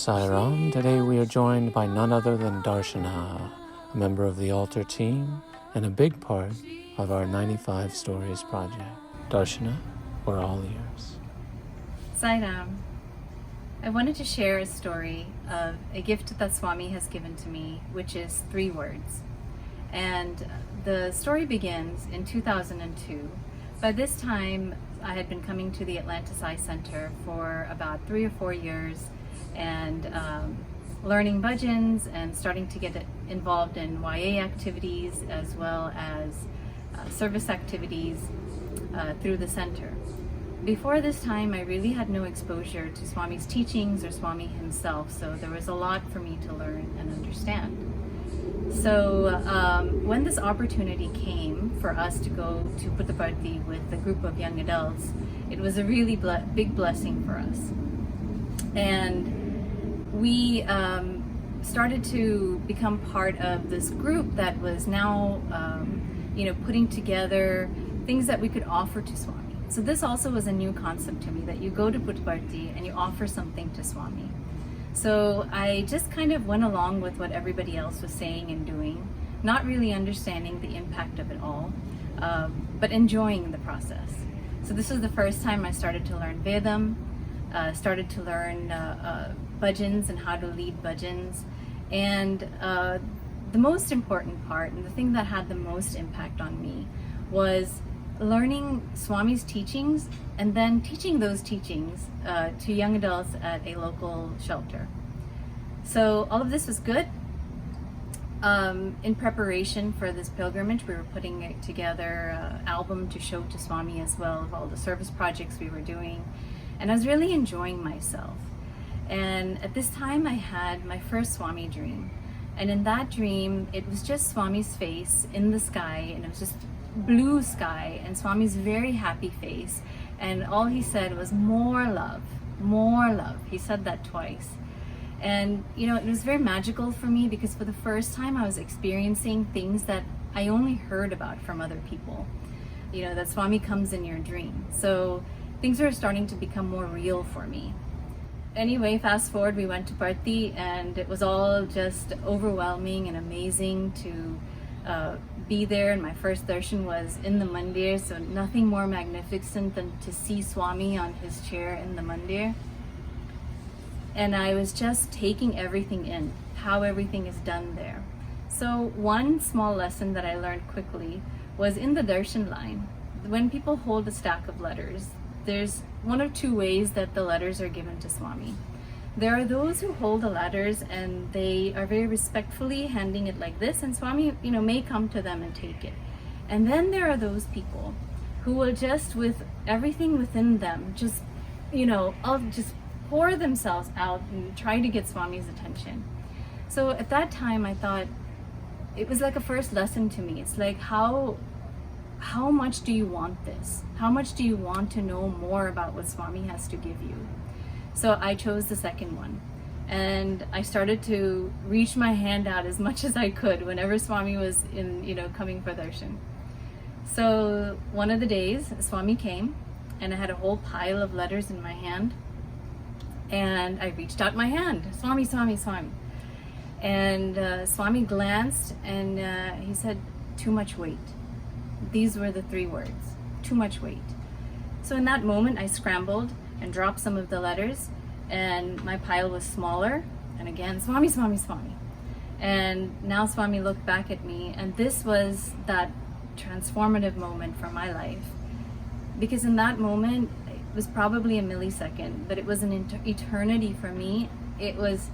Sai Ram. Today we are joined by none other than Darshan, a member of the altar team and a big part of our 95 Stories project. Darshana, we're all ears. Sai Ram. I wanted to share a story of a gift that Swami has given to me, which is 3 words. And the story begins in 2002. By this time, I had been coming to the Atlanta Sai Center for about 3 or 4 years and learning bhajans and starting to get involved in YA activities as well as service activities through the center. Before this time, I really had no exposure to Swami's teachings or Swami himself, so there was a lot for me to learn and understand. So when this opportunity came for us to go to Puttaparthi with a group of young adults, it was a really big blessing for us. And we started to become part of this group that was now putting together things that we could offer to Swami. So this also was a new concept to me, that you go to Puttaparthi and you offer something to Swami. So I just kind of went along with what everybody else was saying and doing, not really understanding the impact of it all, but enjoying the process. So this was the first time I started to learn Vedam, started to learn bhajans and how to lead bhajans. And the most important part, and the thing that had the most impact on me, was learning Swami's teachings and then teaching those teachings to young adults at a local shelter. So all of this was good. In preparation for this pilgrimage, we were putting together an album to show to Swami as well of all the service projects we were doing. And I was really enjoying myself. And at this time I had my first Swami dream. And in that dream, it was just Swami's face in the sky, and it was just blue sky and Swami's very happy face, and all he said was more love, more love. He said that twice. And it was very magical for me, because for the first time I was experiencing things that I only heard about from other people, that Swami comes in your dream. So things were starting to become more real for me. Anyway, fast forward, we went to Parthi, and it was all just overwhelming and amazing to be there. And my first darshan was in the mandir, so nothing more magnificent than to see Swami on his chair in the mandir. And I was just taking everything in, how everything is done there. So one small lesson that I learned quickly was in the darshan line. When people hold a stack of letters, there's 1 or 2 ways that the letters are given to Swami. There are those who hold the letters and they are very respectfully handing it like this, and Swami, may come to them and take it. And then there are those people who will just, with everything within them, just pour themselves out and try to get Swami's attention. So at that time, I thought it was like a first lesson to me. It's like, how much do you want this? How much do you want to know more about what Swami has to give you? So I chose the second one, and I started to reach my hand out as much as I could whenever Swami was coming for darshan. So one of the days, Swami came, and I had a whole pile of letters in my hand, and I reached out my hand, Swami, Swami, Swami. And Swami glanced, and he said, "Too much weight." These were the 3 words, too much weight. So in that moment, I scrambled and dropped some of the letters, and my pile was smaller. And again, Swami, Swami, Swami. And now Swami looked back at me, and this was that transformative moment for my life. Because in that moment, it was probably a millisecond, but it was an eternity for me. It was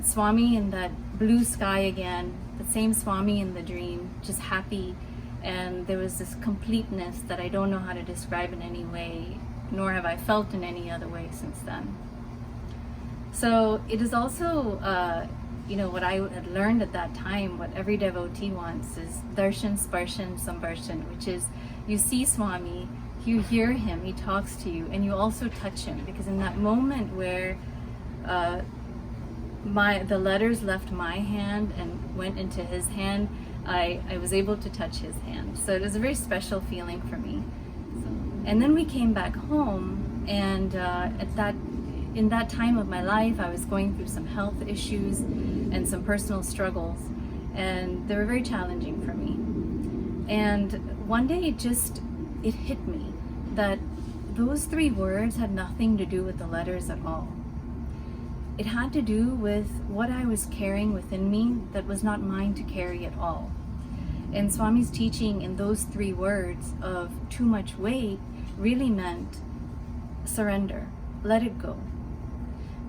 Swami in that blue sky again, the same Swami in the dream, just happy. And there was this completeness that I don't know how to describe in any way, nor have I felt in any other way since then. So it is also, what I had learned at that time, what every devotee wants is darshan, sparshan, sambarshan, which is you see Swami, you hear him, he talks to you, and you also touch him. Because in that moment where the letters left my hand and went into his hand, I was able to touch his hand. So it was a very special feeling for me. And then we came back home, and at that in that time of my life, I was going through some health issues and some personal struggles, and they were very challenging for me. And one day it hit me that those 3 words had nothing to do with the letters at all. It had to do with what I was carrying within me that was not mine to carry at all. And Swami's teaching in those 3 words of too much weight really meant surrender, let it go.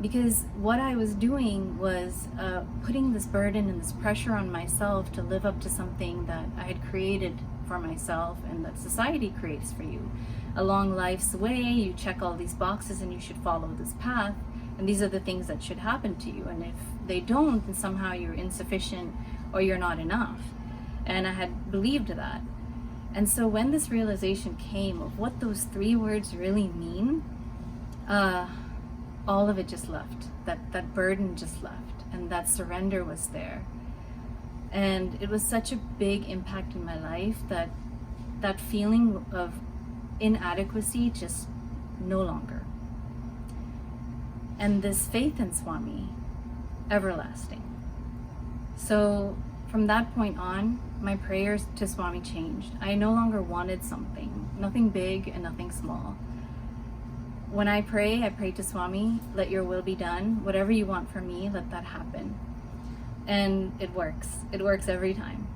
Because what I was doing was putting this burden and this pressure on myself to live up to something that I had created for myself and that society creates for you. Along life's way, you check all these boxes and you should follow this path, and these are the things that should happen to you. And if they don't, then somehow you're insufficient or you're not enough. And I had believed that. And so when this realization came of what those 3 words really mean, all of it just left. That burden just left, and that surrender was there. And it was such a big impact in my life that that feeling of inadequacy just no longer. And this faith in Swami, everlasting. So from that point on, my prayers to Swami changed. I no longer wanted something, nothing big and nothing small. When I pray to Swami, let your will be done. Whatever you want for me, let that happen. And it works. It works every time.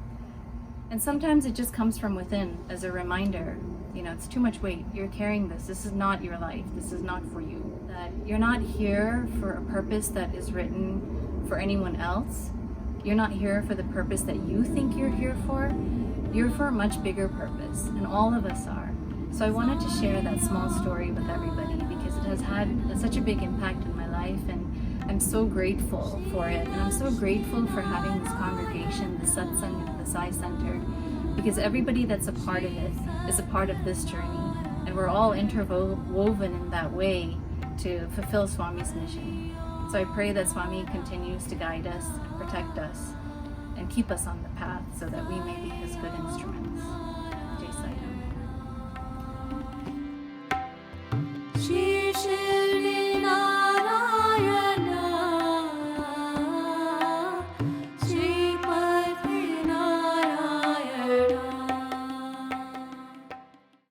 And sometimes it just comes from within as a reminder, it's too much weight. You're carrying this. This is not your life. This is not for you. That you're not here for a purpose that is written for anyone else. You're not here for the purpose that you think you're here for. You're for a much bigger purpose, and all of us are. So I wanted to share that small story with everybody because it has had such a big impact in my life, and I'm so grateful for it. And I'm so grateful for having this congregation, the satsang, the Sai Center, because everybody that's a part of it is a part of this journey. And we're all interwoven in that way to fulfill Swami's mission. So I pray that Swami continues to guide us, protect us, and keep us on the path so that we may be his good instruments.